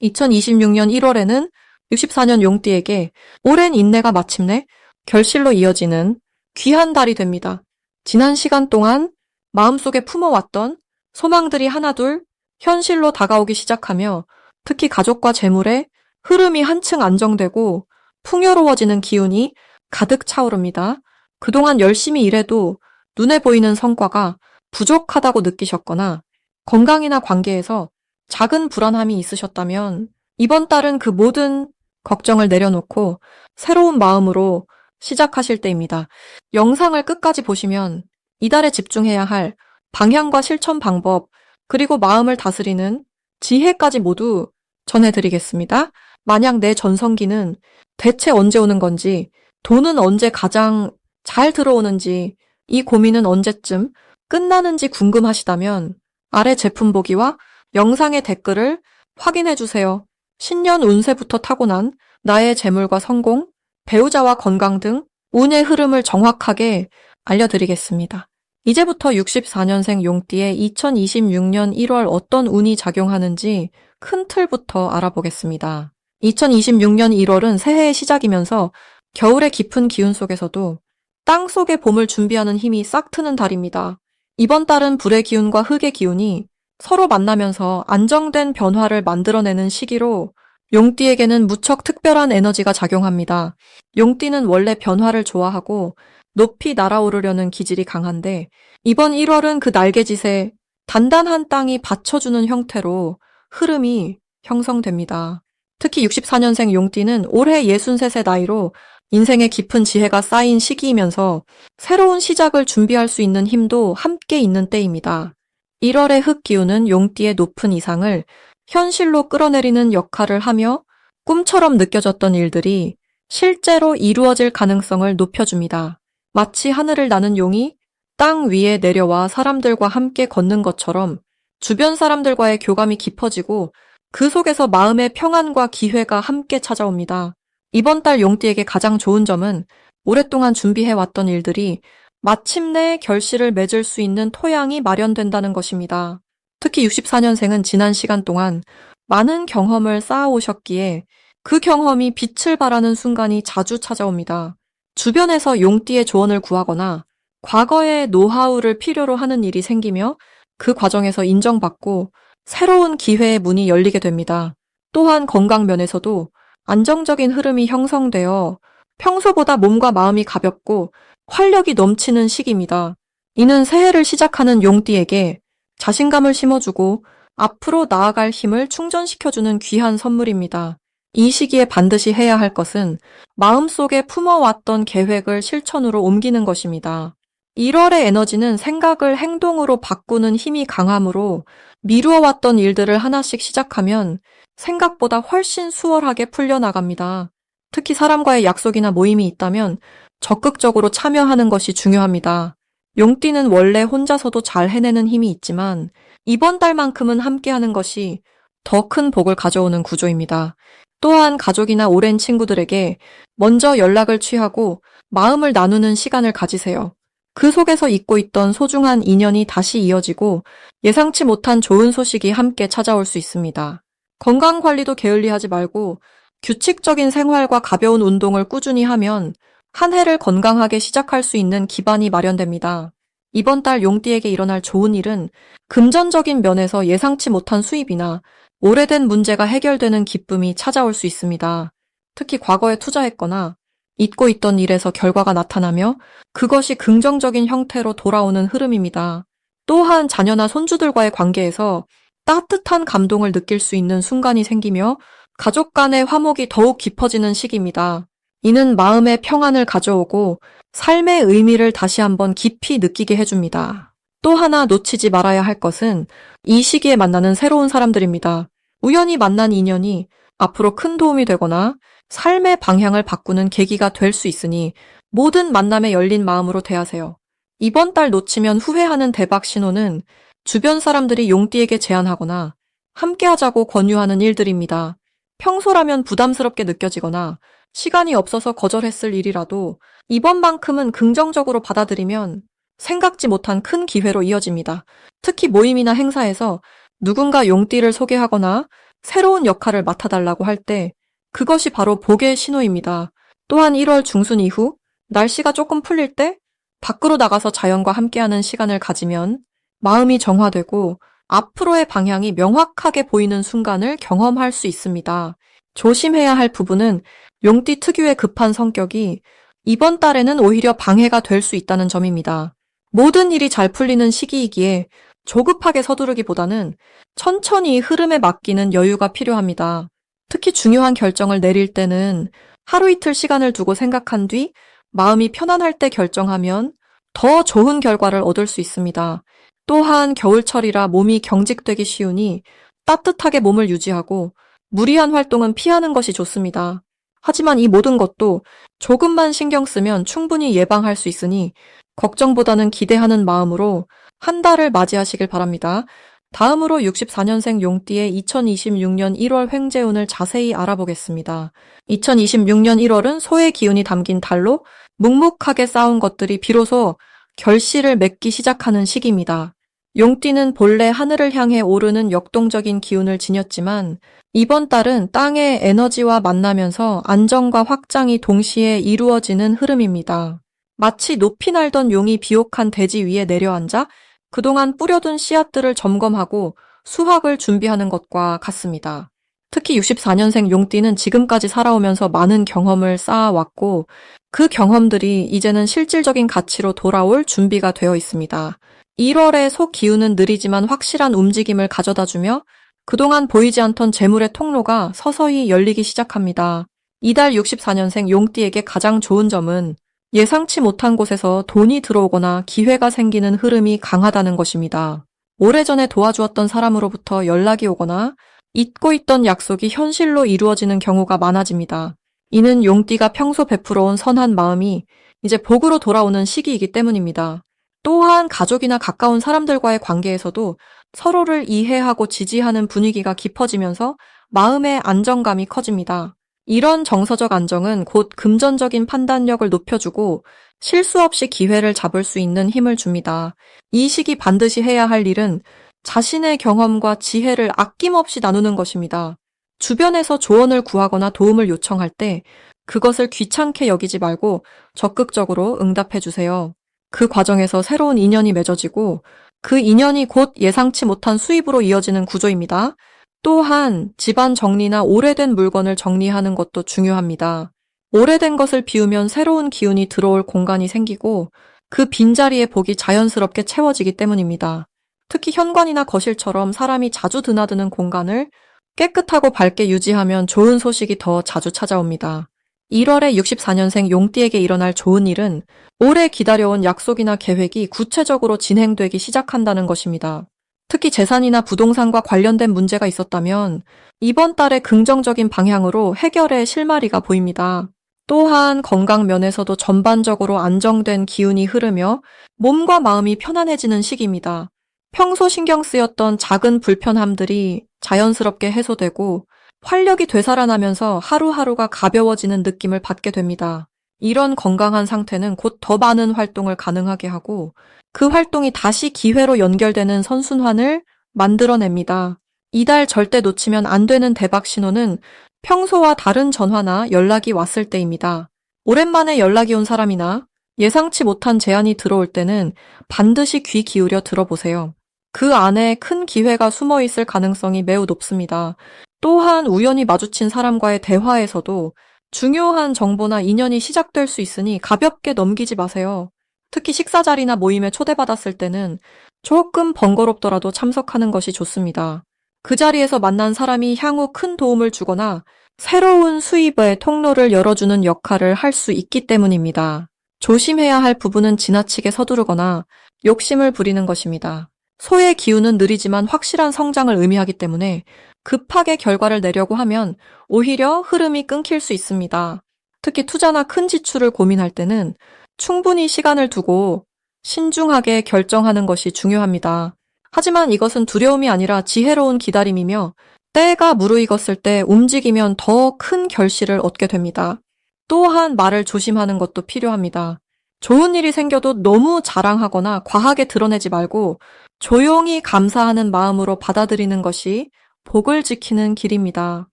2026년 1월에는 64년 용띠에게 오랜 인내가 마침내 결실로 이어지는 귀한 달이 됩니다. 지난 시간 동안 마음속에 품어왔던 소망들이 하나둘 현실로 다가오기 시작하며 특히 가족과 재물의 흐름이 한층 안정되고 풍요로워지는 기운이 가득 차오릅니다. 그동안 열심히 일해도 눈에 보이는 성과가 부족하다고 느끼셨거나 건강이나 관계에서 작은 불안함이 있으셨다면 이번 달은 그 모든 걱정을 내려놓고 새로운 마음으로 시작하실 때입니다. 영상을 끝까지 보시면 이달에 집중해야 할 방향과 실천 방법, 그리고 마음을 다스리는 지혜까지 모두 전해드리겠습니다. 만약 내 전성기는 대체 언제 오는 건지, 돈은 언제 가장 잘 들어오는지, 이 고민은 언제쯤 끝나는지 궁금하시다면 아래 제품 보기와 영상의 댓글을 확인해주세요. 신년 운세부터 타고난 나의 재물과 성공, 배우자와 건강 등 운의 흐름을 정확하게 알려드리겠습니다. 이제부터 64년생 용띠의 2026년 1월 어떤 운이 작용하는지 큰 틀부터 알아보겠습니다. 2026년 1월은 새해의 시작이면서 겨울의 깊은 기운 속에서도 땅 속의 봄을 준비하는 힘이 싹 트는 달입니다. 이번 달은 불의 기운과 흙의 기운이 서로 만나면서 안정된 변화를 만들어내는 시기로 용띠에게는 무척 특별한 에너지가 작용합니다. 용띠는 원래 변화를 좋아하고 높이 날아오르려는 기질이 강한데 이번 1월은 그 날개짓에 단단한 땅이 받쳐주는 형태로 흐름이 형성됩니다. 특히 64년생 용띠는 올해 63세 나이로 인생의 깊은 지혜가 쌓인 시기이면서 새로운 시작을 준비할 수 있는 힘도 함께 있는 때입니다. 1월의 흙기운은 용띠의 높은 이상을 현실로 끌어내리는 역할을 하며 꿈처럼 느껴졌던 일들이 실제로 이루어질 가능성을 높여줍니다. 마치 하늘을 나는 용이 땅 위에 내려와 사람들과 함께 걷는 것처럼 주변 사람들과의 교감이 깊어지고 그 속에서 마음의 평안과 기회가 함께 찾아옵니다. 이번 달 용띠에게 가장 좋은 점은 오랫동안 준비해왔던 일들이 마침내 결실을 맺을 수 있는 토양이 마련된다는 것입니다. 특히 64년생은 지난 시간 동안 많은 경험을 쌓아오셨기에 그 경험이 빛을 발하는 순간이 자주 찾아옵니다. 주변에서 용띠의 조언을 구하거나 과거의 노하우를 필요로 하는 일이 생기며 그 과정에서 인정받고 새로운 기회의 문이 열리게 됩니다. 또한 건강 면에서도 안정적인 흐름이 형성되어 평소보다 몸과 마음이 가볍고 활력이 넘치는 시기입니다. 이는 새해를 시작하는 용띠에게 자신감을 심어주고 앞으로 나아갈 힘을 충전시켜주는 귀한 선물입니다. 이 시기에 반드시 해야 할 것은 마음속에 품어왔던 계획을 실천으로 옮기는 것입니다. 1월의 에너지는 생각을 행동으로 바꾸는 힘이 강하므로 미루어왔던 일들을 하나씩 시작하면 생각보다 훨씬 수월하게 풀려나갑니다. 특히 사람과의 약속이나 모임이 있다면 적극적으로 참여하는 것이 중요합니다. 용띠는 원래 혼자서도 잘 해내는 힘이 있지만 이번 달만큼은 함께하는 것이 더 큰 복을 가져오는 구조입니다. 또한 가족이나 오랜 친구들에게 먼저 연락을 취하고 마음을 나누는 시간을 가지세요. 그 속에서 잊고 있던 소중한 인연이 다시 이어지고 예상치 못한 좋은 소식이 함께 찾아올 수 있습니다. 건강관리도 게을리하지 말고 규칙적인 생활과 가벼운 운동을 꾸준히 하면 한 해를 건강하게 시작할 수 있는 기반이 마련됩니다. 이번 달 용띠에게 일어날 좋은 일은 금전적인 면에서 예상치 못한 수입이나 오래된 문제가 해결되는 기쁨이 찾아올 수 있습니다. 특히 과거에 투자했거나 잊고 있던 일에서 결과가 나타나며 그것이 긍정적인 형태로 돌아오는 흐름입니다. 또한 자녀나 손주들과의 관계에서 따뜻한 감동을 느낄 수 있는 순간이 생기며 가족 간의 화목이 더욱 깊어지는 시기입니다. 이는 마음의 평안을 가져오고 삶의 의미를 다시 한번 깊이 느끼게 해줍니다. 또 하나 놓치지 말아야 할 것은 이 시기에 만나는 새로운 사람들입니다. 우연히 만난 인연이 앞으로 큰 도움이 되거나 삶의 방향을 바꾸는 계기가 될 수 있으니 모든 만남에 열린 마음으로 대하세요. 이번 달 놓치면 후회하는 대박 신호는 주변 사람들이 용띠에게 제안하거나 함께하자고 권유하는 일들입니다. 평소라면 부담스럽게 느껴지거나 시간이 없어서 거절했을 일이라도 이번만큼은 긍정적으로 받아들이면 생각지 못한 큰 기회로 이어집니다. 특히 모임이나 행사에서 누군가 용띠를 소개하거나 새로운 역할을 맡아달라고 할 때 그것이 바로 복의 신호입니다. 또한 1월 중순 이후 날씨가 조금 풀릴 때 밖으로 나가서 자연과 함께하는 시간을 가지면 마음이 정화되고 앞으로의 방향이 명확하게 보이는 순간을 경험할 수 있습니다. 조심해야 할 부분은 용띠 특유의 급한 성격이 이번 달에는 오히려 방해가 될 수 있다는 점입니다. 모든 일이 잘 풀리는 시기이기에 조급하게 서두르기보다는 천천히 흐름에 맡기는 여유가 필요합니다. 특히 중요한 결정을 내릴 때는 하루 이틀 시간을 두고 생각한 뒤 마음이 편안할 때 결정하면 더 좋은 결과를 얻을 수 있습니다. 또한 겨울철이라 몸이 경직되기 쉬우니 따뜻하게 몸을 유지하고 무리한 활동은 피하는 것이 좋습니다. 하지만 이 모든 것도 조금만 신경 쓰면 충분히 예방할 수 있으니 걱정보다는 기대하는 마음으로 한 달을 맞이하시길 바랍니다. 다음으로 64년생 용띠의 2026년 1월 횡재운을 자세히 알아보겠습니다. 2026년 1월은 소의 기운이 담긴 달로 묵묵하게 쌓은 것들이 비로소 결실을 맺기 시작하는 시기입니다. 용띠는 본래 하늘을 향해 오르는 역동적인 기운을 지녔지만 이번 달은 땅의 에너지와 만나면서 안정과 확장이 동시에 이루어지는 흐름입니다. 마치 높이 날던 용이 비옥한 대지 위에 내려앉아 그동안 뿌려둔 씨앗들을 점검하고 수확을 준비하는 것과 같습니다. 특히 64년생 용띠는 지금까지 살아오면서 많은 경험을 쌓아왔고 그 경험들이 이제는 실질적인 가치로 돌아올 준비가 되어 있습니다. 1월의 속 기운은 느리지만 확실한 움직임을 가져다주며 그동안 보이지 않던 재물의 통로가 서서히 열리기 시작합니다. 이달 64년생 용띠에게 가장 좋은 점은 예상치 못한 곳에서 돈이 들어오거나 기회가 생기는 흐름이 강하다는 것입니다. 오래전에 도와주었던 사람으로부터 연락이 오거나 잊고 있던 약속이 현실로 이루어지는 경우가 많아집니다. 이는 용띠가 평소 베풀어온 선한 마음이 이제 복으로 돌아오는 시기이기 때문입니다. 또한 가족이나 가까운 사람들과의 관계에서도 서로를 이해하고 지지하는 분위기가 깊어지면서 마음의 안정감이 커집니다. 이런 정서적 안정은 곧 금전적인 판단력을 높여주고 실수 없이 기회를 잡을 수 있는 힘을 줍니다. 이 시기 반드시 해야 할 일은 자신의 경험과 지혜를 아낌없이 나누는 것입니다. 주변에서 조언을 구하거나 도움을 요청할 때 그것을 귀찮게 여기지 말고 적극적으로 응답해 주세요. 그 과정에서 새로운 인연이 맺어지고 그 인연이 곧 예상치 못한 수입으로 이어지는 구조입니다. 또한 집안 정리나 오래된 물건을 정리하는 것도 중요합니다. 오래된 것을 비우면 새로운 기운이 들어올 공간이 생기고 그 빈자리에 복이 자연스럽게 채워지기 때문입니다. 특히 현관이나 거실처럼 사람이 자주 드나드는 공간을 깨끗하고 밝게 유지하면 좋은 소식이 더 자주 찾아옵니다. 1월에 64년생 용띠에게 일어날 좋은 일은 오래 기다려온 약속이나 계획이 구체적으로 진행되기 시작한다는 것입니다. 특히 재산이나 부동산과 관련된 문제가 있었다면 이번 달에 긍정적인 방향으로 해결의 실마리가 보입니다. 또한 건강 면에서도 전반적으로 안정된 기운이 흐르며 몸과 마음이 편안해지는 시기입니다. 평소 신경 쓰였던 작은 불편함들이 자연스럽게 해소되고 활력이 되살아나면서 하루하루가 가벼워지는 느낌을 받게 됩니다. 이런 건강한 상태는 곧 더 많은 활동을 가능하게 하고 그 활동이 다시 기회로 연결되는 선순환을 만들어냅니다. 이달 절대 놓치면 안 되는 대박 신호는 평소와 다른 전화나 연락이 왔을 때입니다. 오랜만에 연락이 온 사람이나 예상치 못한 제안이 들어올 때는 반드시 귀 기울여 들어보세요. 그 안에 큰 기회가 숨어 있을 가능성이 매우 높습니다. 또한 우연히 마주친 사람과의 대화에서도 중요한 정보나 인연이 시작될 수 있으니 가볍게 넘기지 마세요. 특히 식사 자리나 모임에 초대받았을 때는 조금 번거롭더라도 참석하는 것이 좋습니다. 그 자리에서 만난 사람이 향후 큰 도움을 주거나 새로운 수입의 통로를 열어주는 역할을 할 수 있기 때문입니다. 조심해야 할 부분은 지나치게 서두르거나 욕심을 부리는 것입니다. 소의 기운은 느리지만 확실한 성장을 의미하기 때문에 급하게 결과를 내려고 하면 오히려 흐름이 끊길 수 있습니다. 특히 투자나 큰 지출을 고민할 때는 충분히 시간을 두고 신중하게 결정하는 것이 중요합니다. 하지만 이것은 두려움이 아니라 지혜로운 기다림이며 때가 무르익었을 때 움직이면 더 큰 결실을 얻게 됩니다. 또한 말을 조심하는 것도 필요합니다. 좋은 일이 생겨도 너무 자랑하거나 과하게 드러내지 말고 조용히 감사하는 마음으로 받아들이는 것이 복을 지키는 길입니다.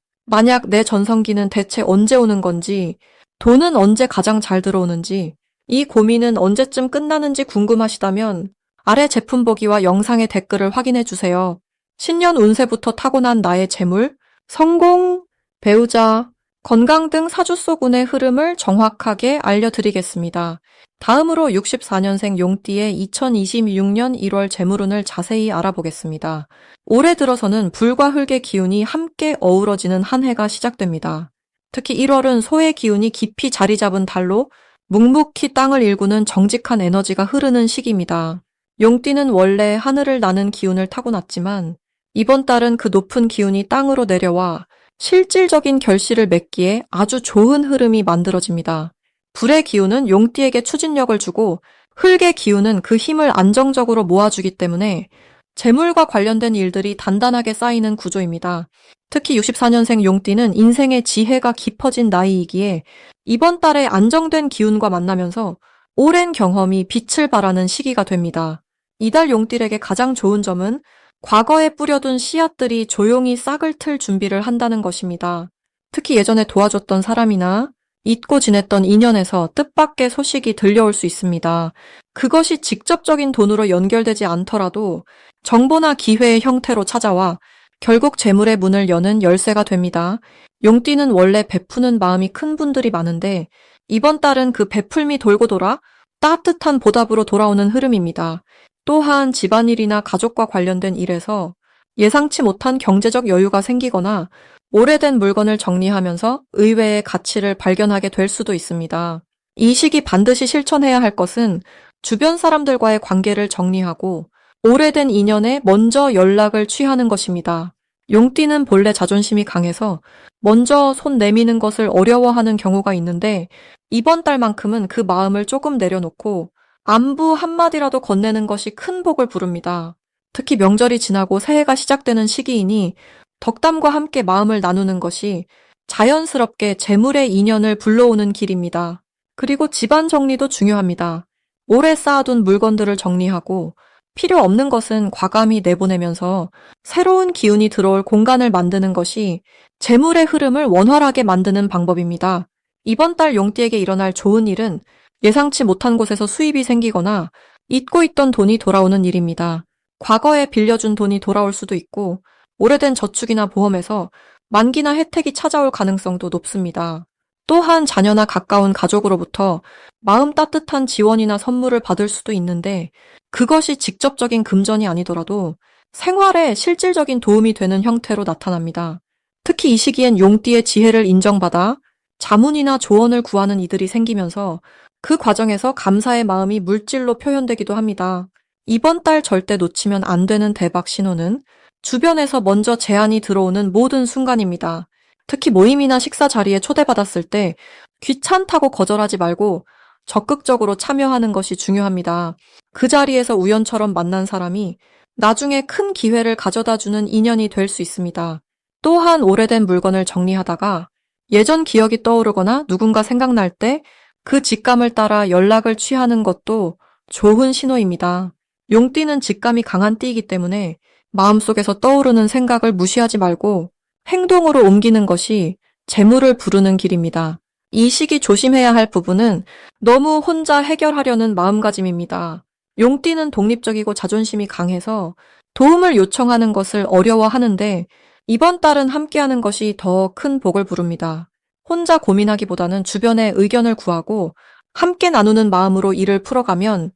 만약 내 전성기는 대체 언제 오는 건지, 돈은 언제 가장 잘 들어오는지, 이 고민은 언제쯤 끝나는지 궁금하시다면 아래 제품 보기와 영상의 댓글을 확인해 주세요. 신년 운세부터 타고난 나의 재물, 성공, 배우자, 건강 등 사주 속 운의 흐름을 정확하게 알려드리겠습니다. 다음으로 64년생 용띠의 2026년 1월 재물운을 자세히 알아보겠습니다. 올해 들어서는 불과 흙의 기운이 함께 어우러지는 한 해가 시작됩니다. 특히 1월은 소의 기운이 깊이 자리 잡은 달로 묵묵히 땅을 일구는 정직한 에너지가 흐르는 시기입니다. 용띠는 원래 하늘을 나는 기운을 타고났지만 이번 달은 그 높은 기운이 땅으로 내려와 실질적인 결실을 맺기에 아주 좋은 흐름이 만들어집니다. 불의 기운은 용띠에게 추진력을 주고 흙의 기운은 그 힘을 안정적으로 모아주기 때문에 재물과 관련된 일들이 단단하게 쌓이는 구조입니다. 특히 64년생 용띠는 인생의 지혜가 깊어진 나이이기에 이번 달에 안정된 기운과 만나면서 오랜 경험이 빛을 발하는 시기가 됩니다. 이달 용띠에게 가장 좋은 점은 과거에 뿌려둔 씨앗들이 조용히 싹을 틀 준비를 한다는 것입니다. 특히 예전에 도와줬던 사람이나 잊고 지냈던 인연에서 뜻밖의 소식이 들려올 수 있습니다. 그것이 직접적인 돈으로 연결되지 않더라도 정보나 기회의 형태로 찾아와 결국 재물의 문을 여는 열쇠가 됩니다. 용띠는 원래 베푸는 마음이 큰 분들이 많은데 이번 달은 그 베풀미 돌고 돌아 따뜻한 보답으로 돌아오는 흐름입니다. 또한 집안일이나 가족과 관련된 일에서 예상치 못한 경제적 여유가 생기거나 오래된 물건을 정리하면서 의외의 가치를 발견하게 될 수도 있습니다. 이 시기 반드시 실천해야 할 것은 주변 사람들과의 관계를 정리하고 오래된 인연에 먼저 연락을 취하는 것입니다. 용띠는 본래 자존심이 강해서 먼저 손 내미는 것을 어려워하는 경우가 있는데 이번 달만큼은 그 마음을 조금 내려놓고 안부 한마디라도 건네는 것이 큰 복을 부릅니다. 특히 명절이 지나고 새해가 시작되는 시기이니 덕담과 함께 마음을 나누는 것이 자연스럽게 재물의 인연을 불러오는 길입니다. 그리고 집안 정리도 중요합니다. 오래 쌓아둔 물건들을 정리하고 필요 없는 것은 과감히 내보내면서 새로운 기운이 들어올 공간을 만드는 것이 재물의 흐름을 원활하게 만드는 방법입니다. 이번 달 용띠에게 일어날 좋은 일은 예상치 못한 곳에서 수입이 생기거나 잊고 있던 돈이 돌아오는 일입니다. 과거에 빌려준 돈이 돌아올 수도 있고 오래된 저축이나 보험에서 만기나 혜택이 찾아올 가능성도 높습니다. 또한 자녀나 가까운 가족으로부터 마음 따뜻한 지원이나 선물을 받을 수도 있는데 그것이 직접적인 금전이 아니더라도 생활에 실질적인 도움이 되는 형태로 나타납니다. 특히 이 시기엔 용띠의 지혜를 인정받아 자문이나 조언을 구하는 이들이 생기면서 그 과정에서 감사의 마음이 물질로 표현되기도 합니다. 이번 달 절대 놓치면 안 되는 대박 신호는 주변에서 먼저 제안이 들어오는 모든 순간입니다. 특히 모임이나 식사 자리에 초대받았을 때 귀찮다고 거절하지 말고 적극적으로 참여하는 것이 중요합니다. 그 자리에서 우연처럼 만난 사람이 나중에 큰 기회를 가져다주는 인연이 될 수 있습니다. 또한 오래된 물건을 정리하다가 예전 기억이 떠오르거나 누군가 생각날 때 그 직감을 따라 연락을 취하는 것도 좋은 신호입니다. 용띠는 직감이 강한 띠이기 때문에 마음속에서 떠오르는 생각을 무시하지 말고 행동으로 옮기는 것이 재물을 부르는 길입니다. 이 시기 조심해야 할 부분은 너무 혼자 해결하려는 마음가짐입니다. 용띠는 독립적이고 자존심이 강해서 도움을 요청하는 것을 어려워하는데 이번 달은 함께하는 것이 더 큰 복을 부릅니다. 혼자 고민하기보다는 주변의 의견을 구하고 함께 나누는 마음으로 일을 풀어가면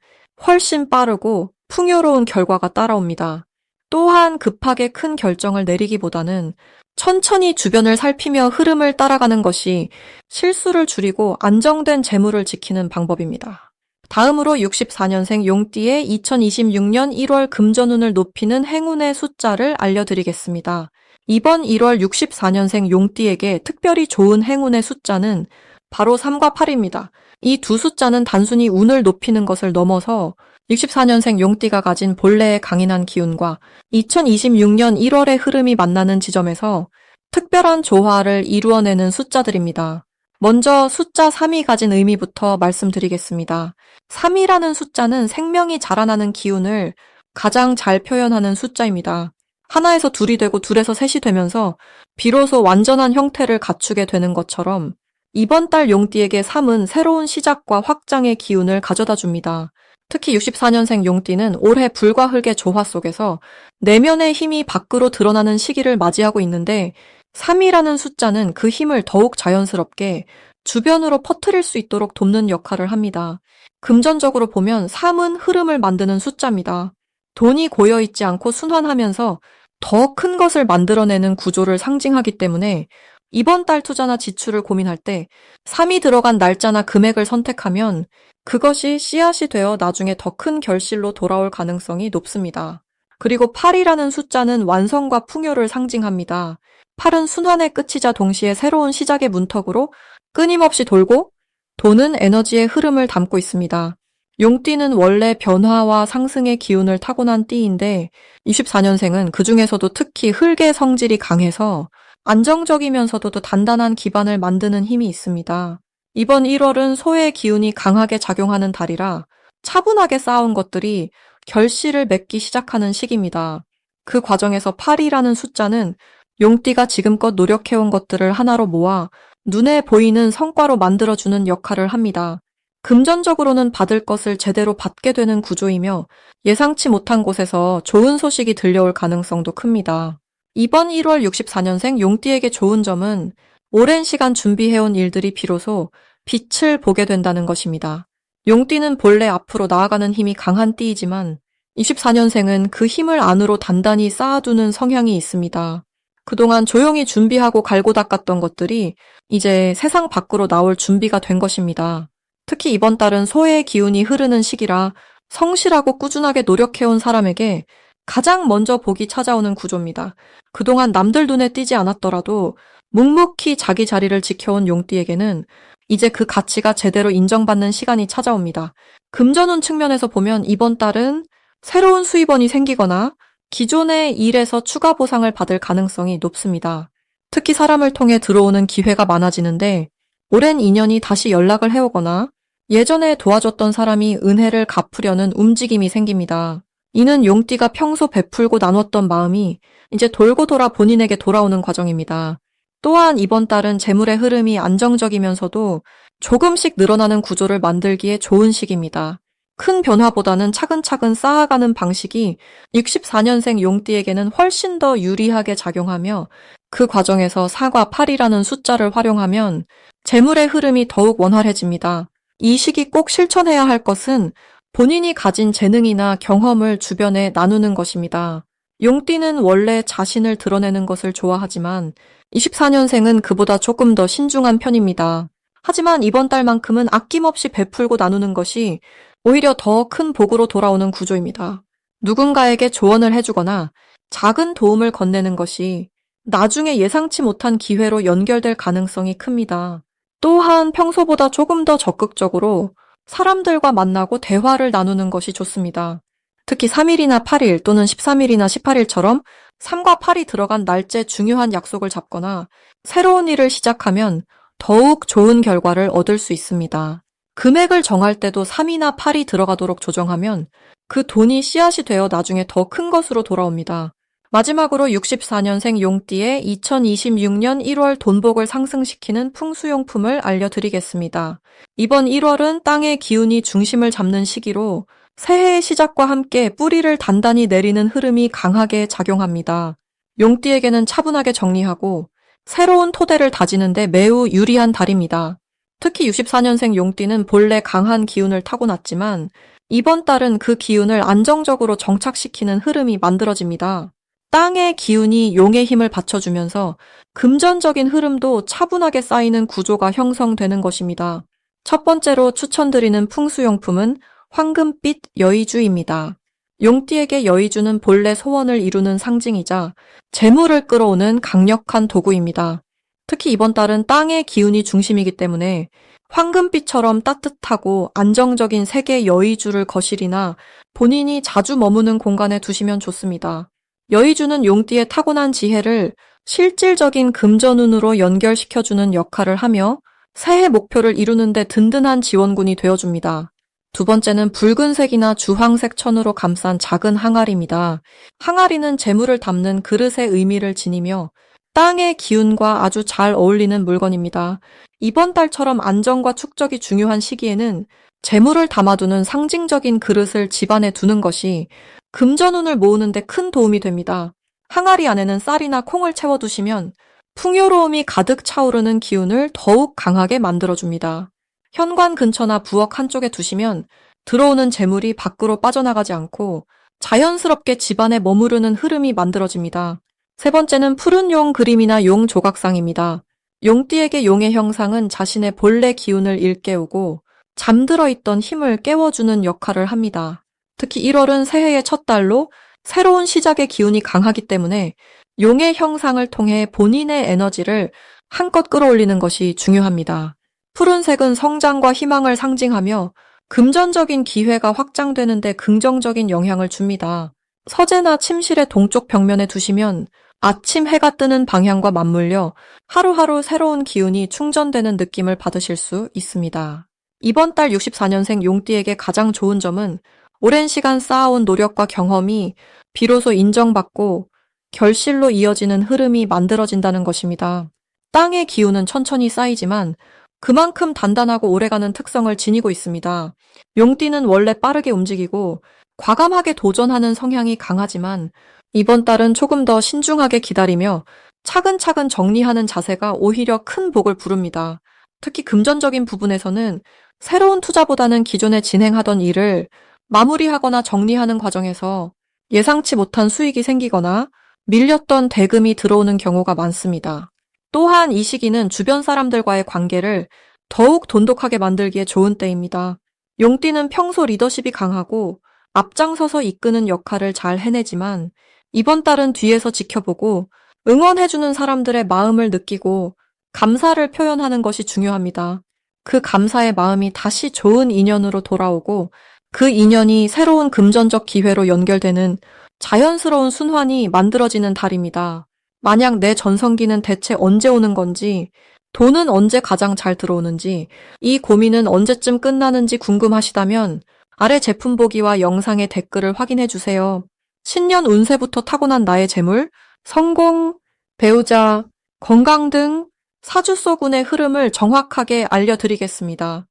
훨씬 빠르고 풍요로운 결과가 따라옵니다. 또한 급하게 큰 결정을 내리기보다는 천천히 주변을 살피며 흐름을 따라가는 것이 실수를 줄이고 안정된 재물을 지키는 방법입니다. 다음으로 64년생 용띠의 2026년 1월 금전운을 높이는 행운의 숫자를 알려드리겠습니다. 이번 1월 64년생 용띠에게 특별히 좋은 행운의 숫자는 바로 3과 8입니다. 이 두 숫자는 단순히 운을 높이는 것을 넘어서 64년생 용띠가 가진 본래의 강인한 기운과 2026년 1월의 흐름이 만나는 지점에서 특별한 조화를 이루어내는 숫자들입니다. 먼저 숫자 3이 가진 의미부터 말씀드리겠습니다. 3이라는 숫자는 생명이 자라나는 기운을 가장 잘 표현하는 숫자입니다. 하나에서 둘이 되고 둘에서 셋이 되면서 비로소 완전한 형태를 갖추게 되는 것처럼 이번 달 용띠에게 3은 새로운 시작과 확장의 기운을 가져다 줍니다. 특히 64년생 용띠는 올해 불과 흙의 조화 속에서 내면의 힘이 밖으로 드러나는 시기를 맞이하고 있는데 3이라는 숫자는 그 힘을 더욱 자연스럽게 주변으로 퍼뜨릴 수 있도록 돕는 역할을 합니다. 금전적으로 보면 3은 흐름을 만드는 숫자입니다. 돈이 고여있지 않고 순환하면서 더 큰 것을 만들어내는 구조를 상징하기 때문에 이번 달 투자나 지출을 고민할 때 3이 들어간 날짜나 금액을 선택하면 그것이 씨앗이 되어 나중에 더 큰 결실로 돌아올 가능성이 높습니다. 그리고 8이라는 숫자는 완성과 풍요를 상징합니다. 8은 순환의 끝이자 동시에 새로운 시작의 문턱으로 끊임없이 돌고 돈은 에너지의 흐름을 담고 있습니다. 용띠는 원래 변화와 상승의 기운을 타고난 띠인데 24년생은 그 중에서도 특히 흙의 성질이 강해서 안정적이면서도 단단한 기반을 만드는 힘이 있습니다. 이번 1월은 소의 기운이 강하게 작용하는 달이라 차분하게 쌓아온 것들이 결실을 맺기 시작하는 시기입니다. 그 과정에서 8이라는 숫자는 용띠가 지금껏 노력해온 것들을 하나로 모아 눈에 보이는 성과로 만들어주는 역할을 합니다. 금전적으로는 받을 것을 제대로 받게 되는 구조이며 예상치 못한 곳에서 좋은 소식이 들려올 가능성도 큽니다. 이번 1월 64년생 용띠에게 좋은 점은 오랜 시간 준비해온 일들이 비로소 빛을 보게 된다는 것입니다. 용띠는 본래 앞으로 나아가는 힘이 강한 띠이지만 24년생은 그 힘을 안으로 단단히 쌓아두는 성향이 있습니다. 그동안 조용히 준비하고 갈고 닦았던 것들이 이제 세상 밖으로 나올 준비가 된 것입니다. 특히 이번 달은 소의 기운이 흐르는 시기라 성실하고 꾸준하게 노력해온 사람에게 가장 먼저 복이 찾아오는 구조입니다. 그동안 남들 눈에 띄지 않았더라도 묵묵히 자기 자리를 지켜온 용띠에게는 이제 그 가치가 제대로 인정받는 시간이 찾아옵니다. 금전운 측면에서 보면 이번 달은 새로운 수입원이 생기거나 기존의 일에서 추가 보상을 받을 가능성이 높습니다. 특히 사람을 통해 들어오는 기회가 많아지는데 오랜 인연이 다시 연락을 해오거나 예전에 도와줬던 사람이 은혜를 갚으려는 움직임이 생깁니다. 이는 용띠가 평소 베풀고 나눴던 마음이 이제 돌고 돌아 본인에게 돌아오는 과정입니다. 또한 이번 달은 재물의 흐름이 안정적이면서도 조금씩 늘어나는 구조를 만들기에 좋은 시기입니다. 큰 변화보다는 차근차근 쌓아가는 방식이 64년생 용띠에게는 훨씬 더 유리하게 작용하며 그 과정에서 4과 8이라는 숫자를 활용하면 재물의 흐름이 더욱 원활해집니다. 이 시기 꼭 실천해야 할 것은 본인이 가진 재능이나 경험을 주변에 나누는 것입니다. 용띠는 원래 자신을 드러내는 것을 좋아하지만 24년생은 그보다 조금 더 신중한 편입니다. 하지만 이번 달만큼은 아낌없이 베풀고 나누는 것이 오히려 더 큰 복으로 돌아오는 구조입니다. 누군가에게 조언을 해주거나 작은 도움을 건네는 것이 나중에 예상치 못한 기회로 연결될 가능성이 큽니다. 또한 평소보다 조금 더 적극적으로 사람들과 만나고 대화를 나누는 것이 좋습니다. 특히 3일이나 8일 또는 13일이나 18일처럼 3과 8이 들어간 날짜 중요한 약속을 잡거나 새로운 일을 시작하면 더욱 좋은 결과를 얻을 수 있습니다. 금액을 정할 때도 3이나 8이 들어가도록 조정하면 그 돈이 씨앗이 되어 나중에 더 큰 것으로 돌아옵니다. 마지막으로 64년생 용띠의 2026년 1월 돈복을 상승시키는 풍수용품을 알려드리겠습니다. 이번 1월은 땅의 기운이 중심을 잡는 시기로 새해의 시작과 함께 뿌리를 단단히 내리는 흐름이 강하게 작용합니다. 용띠에게는 차분하게 정리하고 새로운 토대를 다지는 데 매우 유리한 달입니다. 특히 64년생 용띠는 본래 강한 기운을 타고났지만 이번 달은 그 기운을 안정적으로 정착시키는 흐름이 만들어집니다. 땅의 기운이 용의 힘을 받쳐주면서 금전적인 흐름도 차분하게 쌓이는 구조가 형성되는 것입니다. 첫 번째로 추천드리는 풍수용품은 황금빛 여의주입니다. 용띠에게 여의주는 본래 소원을 이루는 상징이자 재물을 끌어오는 강력한 도구입니다. 특히 이번 달은 땅의 기운이 중심이기 때문에 황금빛처럼 따뜻하고 안정적인 색의 여의주를 거실이나 본인이 자주 머무는 공간에 두시면 좋습니다. 여의주는 용띠의 타고난 지혜를 실질적인 금전운으로 연결시켜주는 역할을 하며 새해 목표를 이루는 데 든든한 지원군이 되어줍니다. 두 번째는 붉은색이나 주황색 천으로 감싼 작은 항아리입니다. 항아리는 재물을 담는 그릇의 의미를 지니며 땅의 기운과 아주 잘 어울리는 물건입니다. 이번 달처럼 안정과 축적이 중요한 시기에는 재물을 담아두는 상징적인 그릇을 집안에 두는 것이 금전운을 모으는 데 큰 도움이 됩니다. 항아리 안에는 쌀이나 콩을 채워두시면 풍요로움이 가득 차오르는 기운을 더욱 강하게 만들어줍니다. 현관 근처나 부엌 한쪽에 두시면 들어오는 재물이 밖으로 빠져나가지 않고 자연스럽게 집안에 머무르는 흐름이 만들어집니다. 세 번째는 푸른 용 그림이나 용 조각상입니다. 용띠에게 용의 형상은 자신의 본래 기운을 일깨우고 잠들어 있던 힘을 깨워주는 역할을 합니다. 특히 1월은 새해의 첫 달로 새로운 시작의 기운이 강하기 때문에 용의 형상을 통해 본인의 에너지를 한껏 끌어올리는 것이 중요합니다. 푸른색은 성장과 희망을 상징하며 금전적인 기회가 확장되는 데 긍정적인 영향을 줍니다. 서재나 침실의 동쪽 벽면에 두시면 아침 해가 뜨는 방향과 맞물려 하루하루 새로운 기운이 충전되는 느낌을 받으실 수 있습니다. 이번 달 64년생 용띠에게 가장 좋은 점은 오랜 시간 쌓아온 노력과 경험이 비로소 인정받고 결실로 이어지는 흐름이 만들어진다는 것입니다. 땅의 기운은 천천히 쌓이지만 그만큼 단단하고 오래가는 특성을 지니고 있습니다. 용띠는 원래 빠르게 움직이고 과감하게 도전하는 성향이 강하지만 이번 달은 조금 더 신중하게 기다리며 차근차근 정리하는 자세가 오히려 큰 복을 부릅니다. 특히 금전적인 부분에서는 새로운 투자보다는 기존에 진행하던 일을 마무리하거나 정리하는 과정에서 예상치 못한 수익이 생기거나 밀렸던 대금이 들어오는 경우가 많습니다. 또한 이 시기는 주변 사람들과의 관계를 더욱 돈독하게 만들기에 좋은 때입니다. 용띠는 평소 리더십이 강하고 앞장서서 이끄는 역할을 잘 해내지만 이번 달은 뒤에서 지켜보고 응원해주는 사람들의 마음을 느끼고 감사를 표현하는 것이 중요합니다. 그 감사의 마음이 다시 좋은 인연으로 돌아오고 그 인연이 새로운 금전적 기회로 연결되는 자연스러운 순환이 만들어지는 달입니다. 만약 내 전성기는 대체 언제 오는 건지, 돈은 언제 가장 잘 들어오는지, 이 고민은 언제쯤 끝나는지 궁금하시다면 아래 제품 보기와 영상의 댓글을 확인해 주세요. 신년 운세부터 타고난 나의 재물, 성공, 배우자, 건강 등 사주소군의 흐름을 정확하게 알려드리겠습니다.